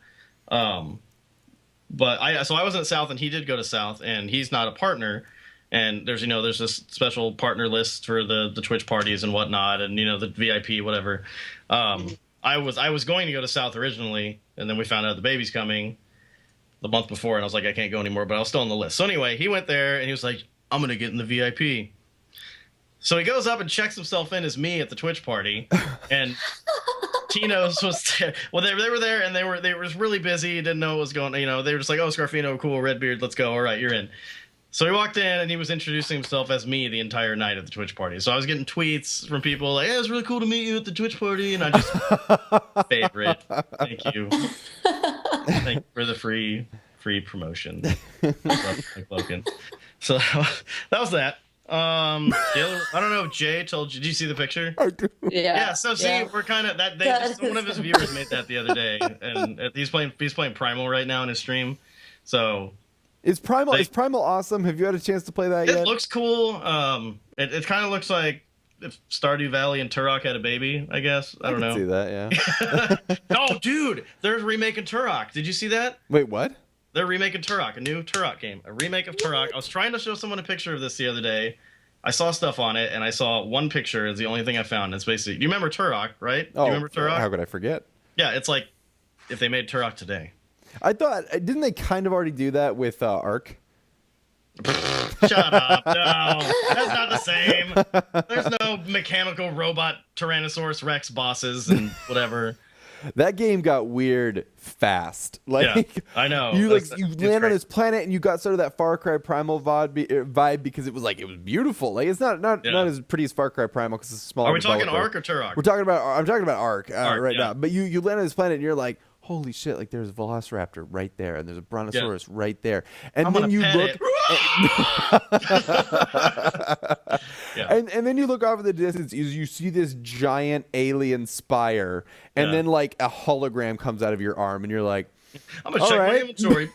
But I wasn't at South and he did go to South and he's not a partner. And there's this special partner list for the Twitch parties and whatnot, and the VIP whatever. I was going to go to South originally, and then we found out the baby's coming the month before, and I was like, I can't go anymore, but I was still on the list. So anyway, he went there and he was like, I'm gonna get in the VIP. So he goes up and checks himself in as me at the Twitch party, and Tino's was there. Well, they were there and they were really busy, didn't know what was going. They were just like, oh, Scarfino, cool, Redbeard, let's go. All right, you're in. So he walked in and he was introducing himself as me the entire night at the Twitch party. So I was getting tweets from people like, hey, it's really cool to meet you at the Twitch party. And I just, favorite. Thank you. Thank you for the free promotion. Logan. So that was that. I don't know if Jay told you. Did you see the picture? Yeah. So see, we're kind of that. One of his viewers made that the other day, and he's playing Primal right now in his stream. So. Is Primal awesome? Have you had a chance to play that yet? It looks cool. It kind of looks like if Stardew Valley and Turok had a baby, I guess. I don't know. See that, yeah. Oh, dude, they're remaking Turok. Did you see that? Wait, what? They're remaking Turok, a new Turok game. A remake of Turok. I was trying to show someone a picture of this the other day. I saw stuff on it, and I saw one picture. It's the only thing I found. It's basically... You remember Turok, right? Oh, you remember Turok? How could I forget? Yeah, it's like if they made Turok today. I thought... Didn't they kind of already do that with Ark? Shut up. No, that's not the same. There's no mechanical robot Tyrannosaurus Rex bosses and whatever. That game got weird fast. Like, yeah, I know. You land on this planet and you got sort of that Far Cry Primal vibe because it was beautiful. Like, it's not as pretty as Far Cry Primal because it's a smaller. Are we talking developer. Ark or Turok? I'm talking about Ark, right now. But you land on this planet and you're like, holy shit! Like, there's a Velociraptor right there, and there's a Brontosaurus right there, and then you look. And then you look off in the distance, you see this giant alien spire, and then like a hologram comes out of your arm, and you're like, I'm gonna check my inventory.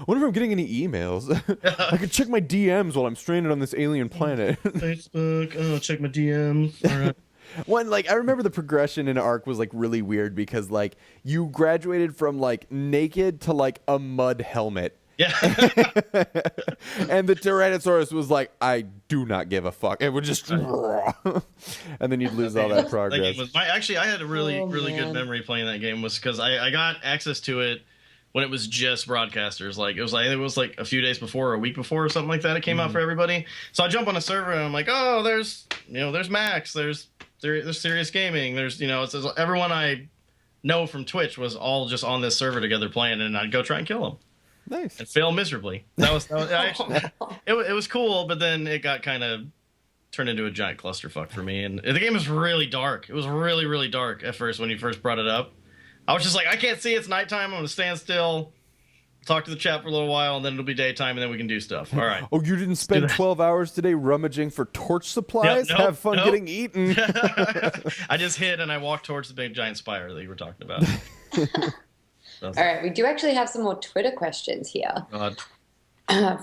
Wonder if I'm getting any emails. I could check my DMs while I'm stranded on this alien planet. Facebook. Oh, check my DMs. All right. I remember the progression in Ark was like really weird because like you graduated from like naked to like a mud helmet. Yeah. And the Tyrannosaurus was like, I do not give a fuck. It would just and then you'd lose all that progress. Actually, I had a really good memory playing that game was because I got access to it when it was just broadcasters. Like it was like a few days before or a week before or something like that. It came out for everybody. So I jump on a server and I'm like, oh, there's Max, there's Serious Gaming, there's it's everyone I know from Twitch was all just on this server together playing, and I'd go try and kill them. Nice. And fail miserably. That was actually it was cool, but then it got kind of turned into a giant clusterfuck for me. And the game was really dark. It was really, really dark at first when you first brought it up. I was just like, I can't see. It's nighttime. I'm gonna stand still, talk to the chat for a little while, and then it'll be daytime, and then we can do stuff. All right. Oh, you didn't spend 12 hours today rummaging for torch supplies? Nope, Have fun getting eaten. I just hid and I walked towards the big giant spire that you were talking about. All right, we do actually have some more Twitter questions here.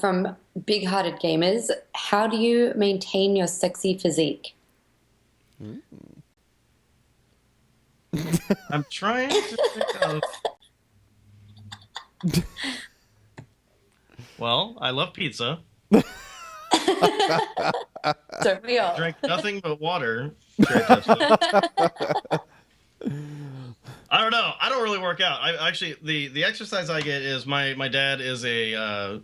From Big-Hearted Gamers. How do you maintain your sexy physique? I'm trying to think of... Well, I love pizza. Don't we all? Drink nothing but water. I don't know. I don't really work out. I actually the exercise I get is my dad is a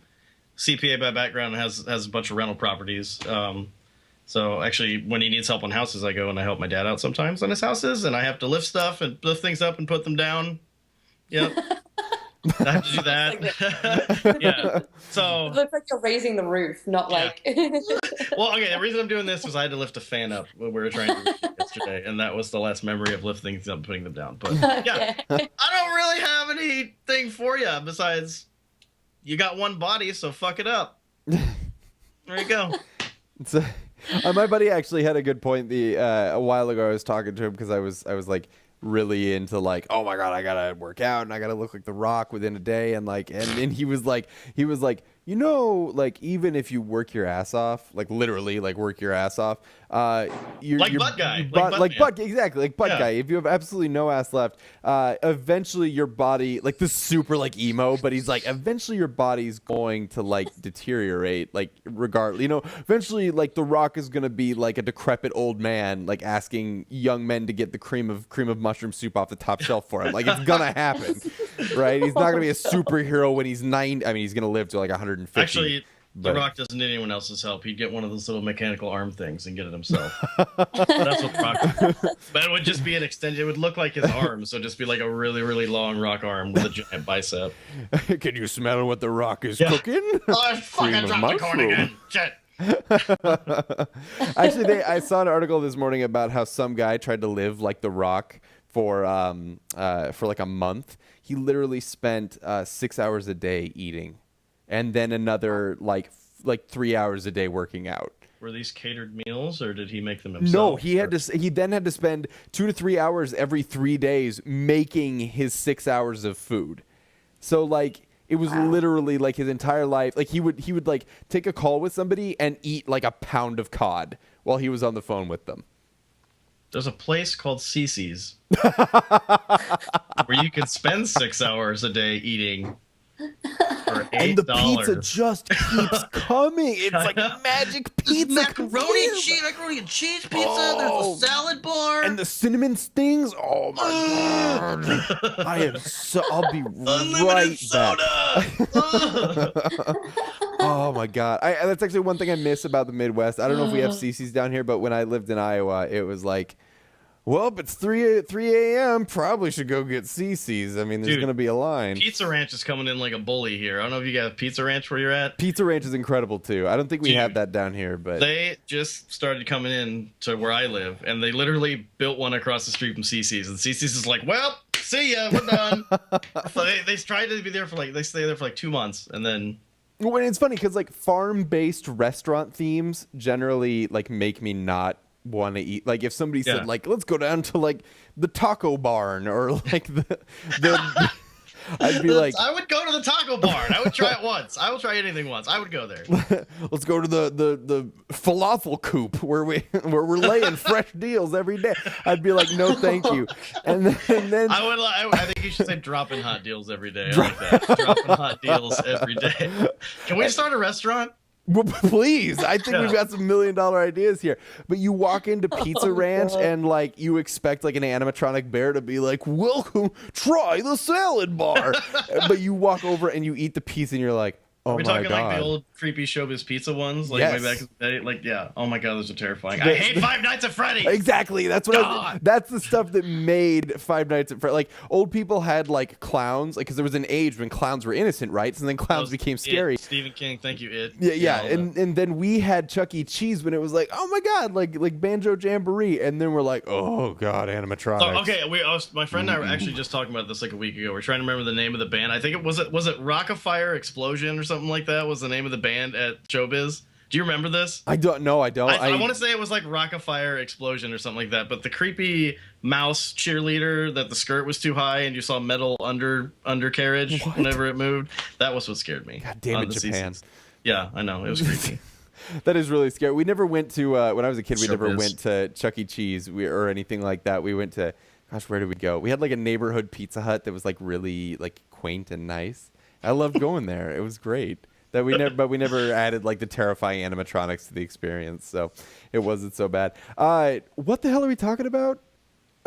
CPA by background and has a bunch of rental properties. So actually, when he needs help on houses, I go and I help my dad out sometimes on his houses, and I have to lift stuff and lift things up and put them down. Yeah. I have to do that. Yeah. So It looks like you're raising the roof, not like. well, okay. The reason I'm doing this was I had to lift a fan up when we were trying to reach it yesterday, and that was the last memory of lifting things up and putting them down. But yeah, I don't really have anything for you besides you got one body, so fuck it up. There you go. So, my buddy actually had a good point. A while ago, I was talking to him because I was like really into like, oh my god, I gotta work out and I gotta look like The Rock within a day, and like, and he was like, you know, like even if you work your ass off, like literally, like work your ass off, you're butt guy, exactly, like butt guy. If you have absolutely no ass left, eventually your body, like this super like emo, but he's like, eventually your body's going to like deteriorate, like regardless, you know, eventually like The Rock is gonna be like a decrepit old man, like asking young men to get the cream of mushroom soup off the top shelf for him. Like it's gonna happen, right? He's not gonna be a superhero when he's 90. I mean, he's gonna live to like 150. Actually, The Rock doesn't need anyone else's help. He'd get one of those little mechanical arm things and get it himself. That's what The Rock does. But it would just be an extension. It would look like his arm, so just be like a really, really long rock arm with a giant bicep. Can you smell what The Rock is cooking? Oh, I fucking dropped the corn again. Shit. Actually, I saw an article this morning about how some guy tried to live like The Rock for like a month. He literally spent 6 hours a day eating, and then another like 3 hours a day working out. Were these catered meals, or did he make them himself? No, he then had to spend 2 to 3 hours every 3 days making his 6 hours of food. So like it was literally like his entire life. Like he would like take a call with somebody and eat like a pound of cod while he was on the phone with them. There's a place called Cece's where you can spend 6 hours a day eating for $8. And the pizza just keeps coming. It's like magic pizza. Macaroni and cheese pizza. Oh. There's a salad bar. And the cinnamon stings. Oh my god! I'll be right back. Oh my god! That's actually one thing I miss about the Midwest. I don't know if we have Cece's down here, but when I lived in Iowa, it was like, well, it's 3 a.m. Probably should go get Cece's. I mean, there's going to be a line. Pizza Ranch is coming in like a bully here. I don't know if you got Pizza Ranch where you're at. Pizza Ranch is incredible, too. I don't think we have that down here, but they just started coming in to where I live, and they literally built one across the street from Cece's. And Cece's is like, well, see ya, we're done. So they tried to be there for like, they stay there for like 2 months, and then... Well, it's funny because like farm-based restaurant themes generally like make me not want to eat. Like if somebody said like, let's go down to like the taco barn or like the I'd be like, I would go to the taco barn. I would try it once. I will try anything once. I would go there. Let's go to the falafel coop where we're laying fresh deals every day. I'd be like, no, thank you. And then I think you should say dropping hot deals every day. I like that. Dropping hot deals every day. Can we start a restaurant? Well, please, I think we've got some $1 million ideas here. But you walk into Pizza Ranch and like you expect like an animatronic bear to be like, "Welcome, try the salad bar," but you walk over and you eat the pizza and you're like, "Oh my god!" Are we talking like the old creepy Showbiz Pizza ones, like way back in the day? Like, yeah, oh my god, those are terrifying. I hate Five Nights at Freddy's. Exactly, that's what that's the stuff that made Five Nights at Freddy's. Like old people had like clowns, like because there was an age when clowns were innocent, right? So then clowns became scary. Stephen King, thank you, It. Yeah, and then we had Chuck E. Cheese when it was like, oh my god, like Banjo Jamboree, and then we're like, oh god, animatronics. So, okay, my friend and I were actually just talking about this like a week ago. We're trying to remember the name of the band. I think it was Rockafire Explosion or something like that was the name of the band at Showbiz. Do you remember this? I don't know. I don't. I want to say it was like Rockafire Explosion or something like that. But the creepy mouse cheerleader that the skirt was too high and you saw metal undercarriage whenever it moved. That was what scared me. God damn it, Japan. Yeah, I know. It was creepy. That is really scary. We never went to when I was a kid. We never went to Chuck E. Cheese or anything like that. We went to where did we go? We had like a neighborhood Pizza Hut that was like really like quaint and nice. I loved going there. It was great. But we never added like the terrifying animatronics to the experience, so it wasn't so bad. What the hell are we talking about?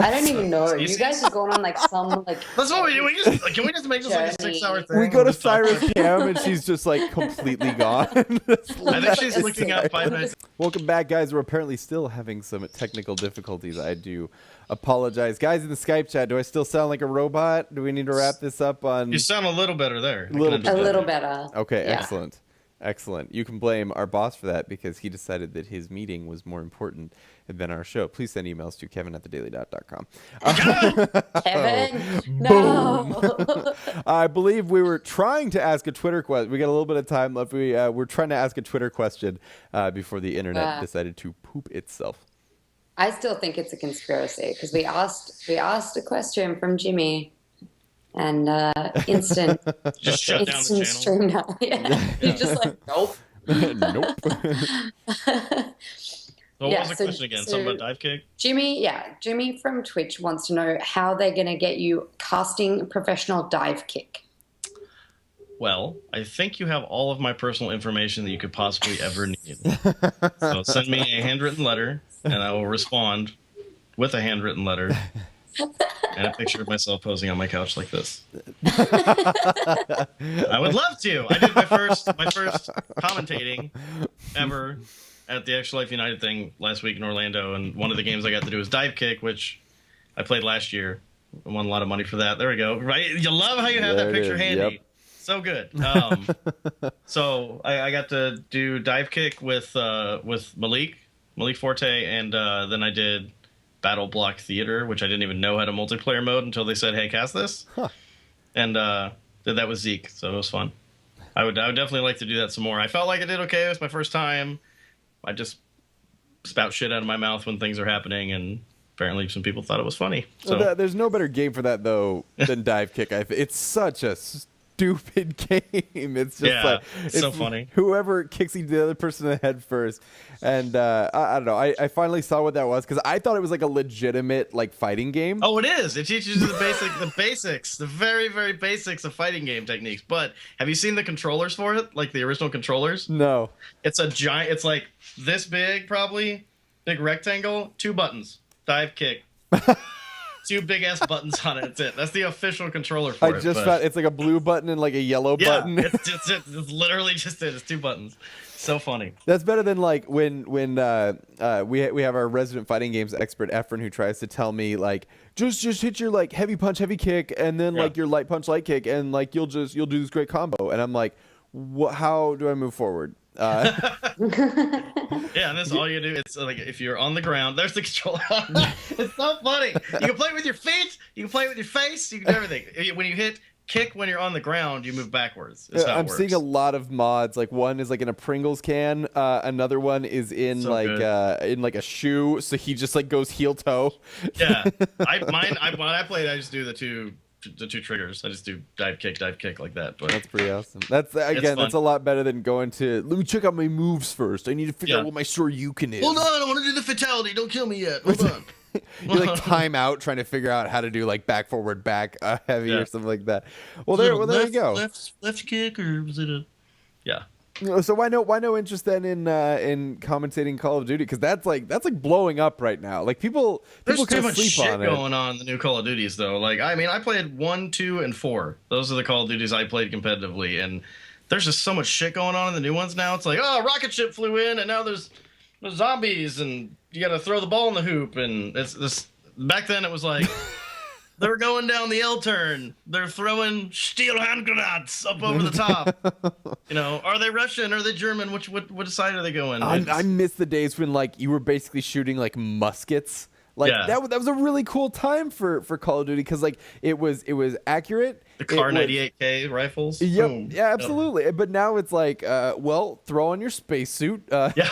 I don't even know. You guys are going on like some like. That's what we do. Can we just make this like a 6-hour thing? We go to Just talk Cyrus about- Cam and she's just like completely gone. I think she's looking up 5 minutes. Welcome back, guys. We're apparently still having some technical difficulties. I do apologize. Guys in the Skype chat, do I still sound like a robot? Do we need to wrap this up on... You sound a little better there. A little better. Okay, Yeah. excellent. Excellent. You can blame our boss for that because he decided that his meeting was more important than our show. Please send emails to kevin@thedailyDot.com. Kevin, no. I believe we were trying to ask a Twitter question. We got a little bit of time left. We're trying to ask a Twitter question before the internet decided to poop itself. I still think it's a conspiracy because we asked a question from Jimmy, and instant Just shut down the channel. stream now. Yeah. He's just like nope. Nope. So what was the question again? Something about dive kick? Jimmy from Twitch wants to know how they're going to get you casting professional dive kick. Well, I think you have all of my personal information that you could possibly ever need. So send me a handwritten letter, and I will respond with a handwritten letter and a picture of myself posing on my couch like this. I would love to. I did my first commentating ever at the Extra Life United thing last week in Orlando, and one of the games I got to do was dive kick, which I played last year. I won a lot of money for that. There we go. Right? You love how you have that picture handy. Yep. So good. So I got to do dive kick with Malik Forte, and then I did Battle Block Theater, which I didn't even know had a multiplayer mode until they said, "Hey, cast this," and did that with Zeke. So it was fun. I would definitely like to do that some more. I felt like I did okay. It was my first time. I just spout shit out of my mouth when things are happening, and apparently some people thought it was funny. So Well, there's no better game for that though than dive kick. It's such a stupid game. It's just like it's so funny. Whoever kicks the other person in the head first, and I don't know. I finally saw what that was because I thought it was like a legitimate like fighting game. Oh, it is. It teaches you the basics, the very, very basics of fighting game techniques. But have you seen the controllers for it? Like the original controllers? No. It's a giant. It's like this big, probably big rectangle. 2 buttons. Dive kick. 2 big ass buttons on it. That's it. That's the official controller for it. I just found it's like a blue button and like a yellow button. It's literally just it. It's 2 buttons. So funny. That's better than like when we have our resident fighting games expert Efren who tries to tell me like just hit your like heavy punch, heavy kick, and then like your light punch, light kick, and like you'll do this great combo. And I'm like, how do I move forward? Yeah, and that's all you do. It's like if you're on the ground, there's the controller. It's so funny. You can play it with your feet. You can play it with your face. You can do everything. When you hit kick when you're on the ground, you move backwards. I'm seeing a lot of mods. Like one is like in a Pringles can. Another one is in So in like a shoe. So he just like goes heel toe. Yeah, when I played, I just do the two triggers. I just do dive kick like that. But That's pretty awesome. That's a lot better than going to let me check out my moves first. I need to figure out what my Shoryuken is. Hold on, I want to do the fatality. Don't kill me yet. Hold on. You like time out trying to figure out how to do like back forward back heavy or something like that. Well, there you go. Left kick, or was it a? Yeah. So why no interest then in commentating Call of Duty? Because that's like blowing up right now. Like people There's too can't much sleep shit on it. going on in the new Call of Duties though. Like I mean, I played 1, 2, and 4. Those are the Call of Duties I played competitively, and there's just so much shit going on in the new ones now. It's like, oh, rocket ship flew in, and now there's zombies, and you got to throw the ball in the hoop, and it's this. Back then, it was like. They're going down the L turn. They're throwing steel hand grenades up over the top. You know, are they Russian? Are they German? Which side are they going? I miss the days when like you were basically shooting like muskets. Like that was a really cool time for Call of Duty because like it was accurate. The Kar 98K rifles. Yep. Boom. Yeah, absolutely. Yep. But now it's like, throw on your spacesuit. Yeah.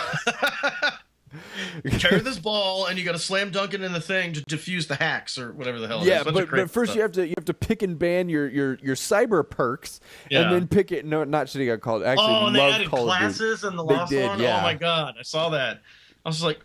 Carry this ball, and you got to slam dunk it in the thing to defuse the hacks or whatever the hell. Yeah, but first you have to pick and ban your cyber perks, and then pick it. No, not shitting on Call of Duty. Actually, and they added Call classes in the last one. Yeah. Oh my god, I saw that. I was like,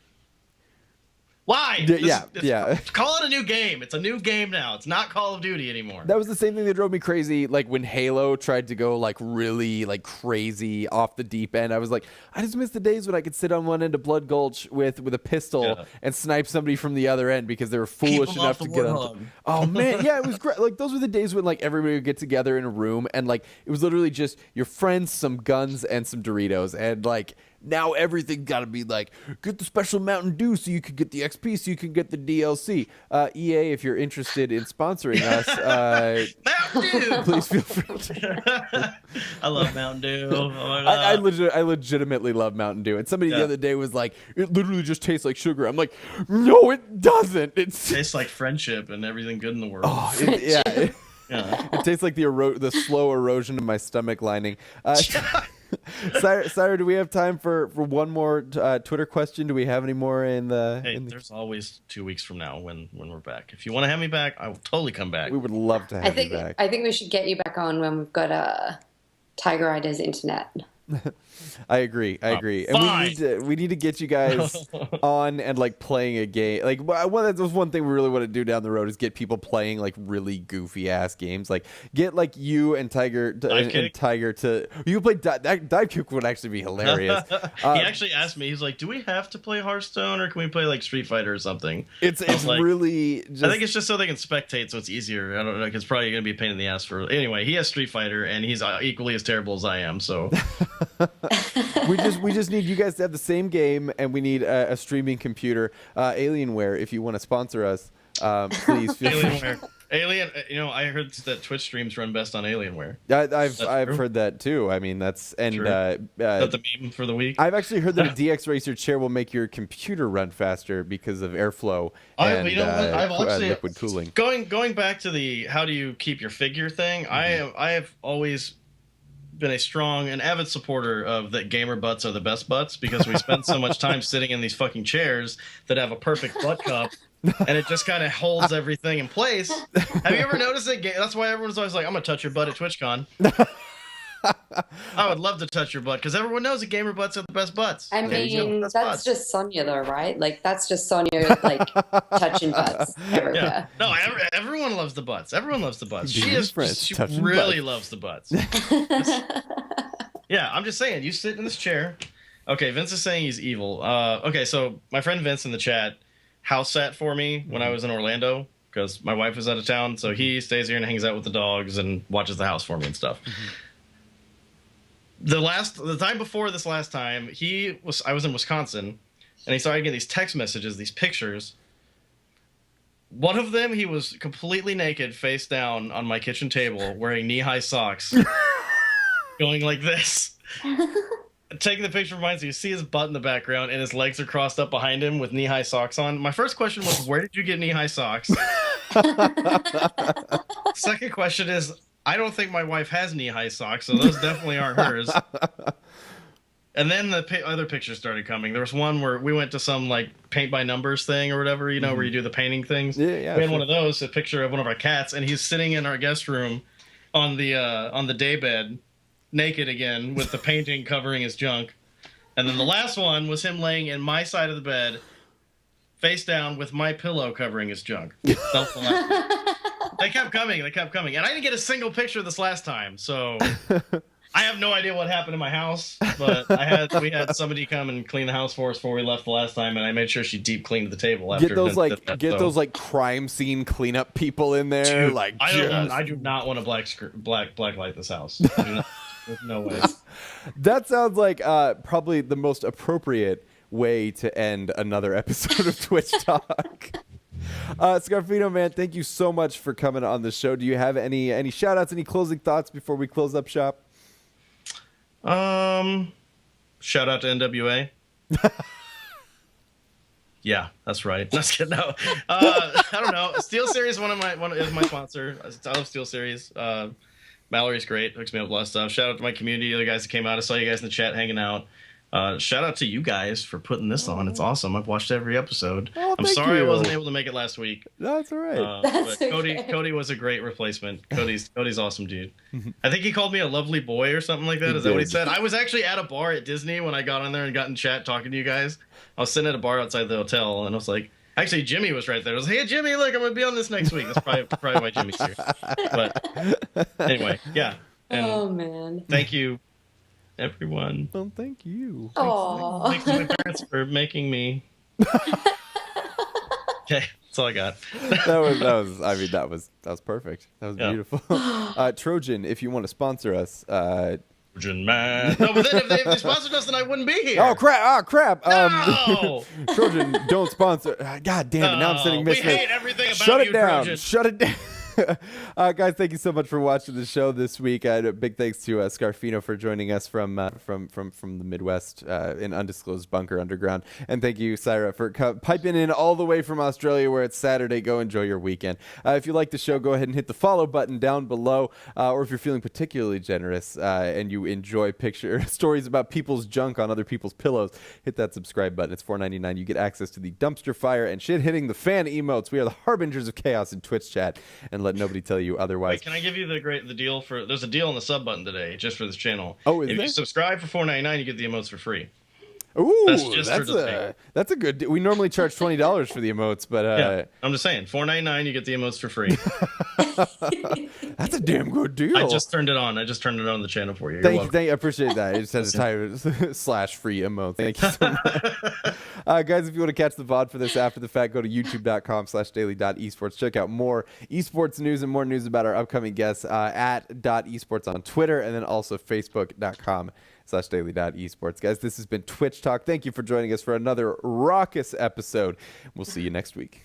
Why? Yeah. Call it a new game. It's a new game now. It's not Call of Duty anymore. That was the same thing that drove me crazy. Like when Halo tried to go like really like crazy off the deep end, I was like, I just miss the days when I could sit on one end of Blood Gulch with a pistol and snipe somebody from the other end because they were foolish enough to get on. Oh man, yeah, it was great. Like those were the days when like everybody would get together in a room and like it was literally just your friends, some guns, and some Doritos, and like. Now everything got to be like, get the special Mountain Dew so you can get the XP, so you can get the DLC. EA, if you're interested in sponsoring us, Mountain Dew! Please feel free to. I love Mountain Dew. Oh my God. I legitimately love Mountain Dew. And somebody the other day was like, it literally just tastes like sugar. I'm like, no, it doesn't. It tastes like friendship and everything good in the world. Oh, it tastes like the slow erosion of my stomach lining. Sire, do we have time for one more Twitter question? Do we have any more in the? Hey, there's always 2 weeks from now when we're back. If you want to have me back, I will totally come back. We would love to have you back. I think we should get you back on when we've got Tiger Rider's internet. I agree. And we need to get you guys on and like playing a game. Like that's one thing we really want to do down the road is get people playing like really goofy ass games. Like get like you and Tiger to you can play dive kick would actually be hilarious. He actually asked me. He's like, "Do we have to play Hearthstone or can we play like Street Fighter or something?" It's like, really. I think it's just so they can spectate, so it's easier. I don't know. It's probably gonna be a pain in the ass for. Anyway, he has Street Fighter and he's equally as terrible as I am. So. we just need you guys to have the same game, and we need a streaming computer. Alienware, if you want to sponsor us, please feel free. Alien, I heard that Twitch streams run best on Alienware. I've heard that too. I mean, that's and is that the meme for the week? I've actually heard that a DX Racer chair will make your computer run faster because of airflow and liquid cooling. Going back to the how do you keep your figure thing, I have always been a strong and avid supporter of that gamer butts are the best butts because we spend so much time sitting in these fucking chairs that have a perfect butt cup and it just kind of holds everything in place. Have you ever noticed it? That's why everyone's always like, I'm gonna touch your butt at TwitchCon. I would love to touch your butt because everyone knows that gamer butts are the best butts. I mean, that's just Sonya though, right? Like that's just Sonya like touching butts everywhere. Yeah. No, everyone loves the butts. Everyone loves the butts. She really loves the butts. Yeah, I'm just saying. You sit in this chair. Okay, Vince is saying he's evil. Okay, so my friend Vince in the chat house sat for me when I was in Orlando because my wife was out of town. So he stays here and hangs out with the dogs and watches the house for me and stuff. Mm-hmm. The time before this last time, I was in Wisconsin, and he started getting these text messages, these pictures. One of them, he was completely naked, face down on my kitchen table, wearing knee-high socks, going like this. Taking the picture reminds me, you see his butt in the background, and his legs are crossed up behind him with knee-high socks on. My first question was, where did you get knee-high socks? Second question is, I don't think my wife has knee-high socks, so those definitely aren't hers. And then the other pictures started coming. There was one where we went to some like paint by numbers thing or whatever, where you do the painting things. Yeah, we had one of those, a picture of one of our cats, and he's sitting in our guest room on the day bed, naked again, with the painting covering his junk. And then the last one was him laying in my side of the bed, face down, with my pillow covering his junk. That's the last one. They kept coming, and I didn't get a single picture this last time, so I have no idea what happened in my house. But we had somebody come and clean the house for us before we left the last time, and I made sure she deep cleaned the table after. Get those crime scene cleanup people in there. Dude, I do not want to black light this house. There's no way. That sounds like probably the most appropriate way to end another episode of Twitch Talk. Scarfino, man, thank you so much for coming on the show. Do you have any shout outs, any closing thoughts before we close up shop? Shout out to NWA. Yeah, that's right. Let's get no. I don't know. Steel Series is my sponsor. I love Steel Series. Mallory's great. Hooks me up with a lot of stuff. Shout out to my community, the other guys that came out. I saw you guys in the chat hanging out. Shout out to you guys for putting this on. It's awesome. I've watched every episode. I'm sorry I wasn't able to make it last week. That's all right. That's but okay. Cody was a great replacement. Cody's awesome, dude. I think he called me a lovely boy or something like that. Is that what he said? I was actually at a bar at Disney when I got on there and got in chat talking to you guys. I was sitting at a bar outside the hotel, and I was like, Actually, Jimmy was right there. I was like, hey, Jimmy, look, I'm going to be on this next week. That's probably why Jimmy's here. But anyway, yeah. And oh, man. thank you, everyone. Well, thank you. Oh. Thanks to my parents for making me. Okay, that's all I got. that was perfect. That was beautiful. Trojan, if you want to sponsor us, Trojan man. No, but then if they sponsored us, then I wouldn't be here. Oh crap! No! Trojan, don't sponsor. God damn it! Now I'm sending we messages. hate everything about Shut you, it down. Trojan. Shut it down. Guys, thank you so much for watching the show this week. A big thanks to Scarfino for joining us from the Midwest in undisclosed bunker underground, and thank you, Syra, for piping in all the way from Australia where it's Saturday. Go enjoy your weekend. If you like the show, go ahead and hit the follow button down below, or if you're feeling particularly generous and you enjoy stories about people's junk on other people's pillows, hit that subscribe button. It's $4.99. You get access to the dumpster fire and shit hitting the fan emotes. We are the harbingers of chaos in Twitch chat, and let nobody tell you otherwise. Wait, can I give you the deal for? There's a deal on the sub button today just for this channel. Oh, is if there? you subscribe for $4.99, you get the emotes for free. Ooh, that's that's a good. We normally charge $20 for the emotes, but yeah, I'm just saying, $4.99, you get the emotes for free. That's a damn good deal. I just turned it on. The channel for you. Thank you. I appreciate that. It just has a time /free emote. Thank you so much. Guys, if you want to catch the VOD for this after the fact, go to youtube.com/daily.esports. Check out more esports news and more news about our upcoming guests at .esports on Twitter, and then also facebook.com/daily.esports. Guys, this has been Twitch Talk. Thank you for joining us for another raucous episode. We'll see you next week.